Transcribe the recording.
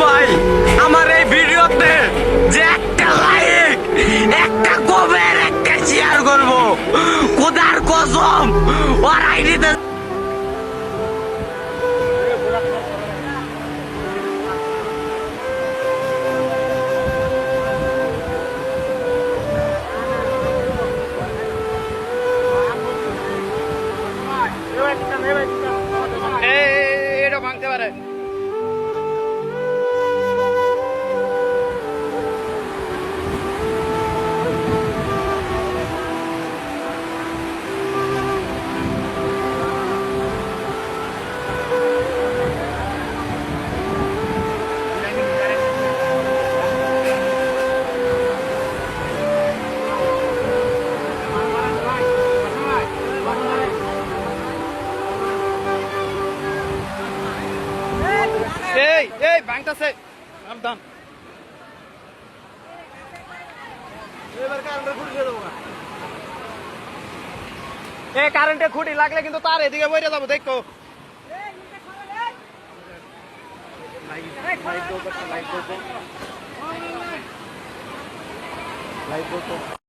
ভাই আমার এই ভিডিওতে যে একটা লাইক একটা কমেন্ট একটা শেয়ার করবো খোদার কসম ওর আইডিতে এটা ভাঙতে পারে। এই ভাঙতেছে সাবধান। কারেন্টের খুঁটি লাগলে কিন্তু তার এদিকে বইরে যাবো দেখো। লাইট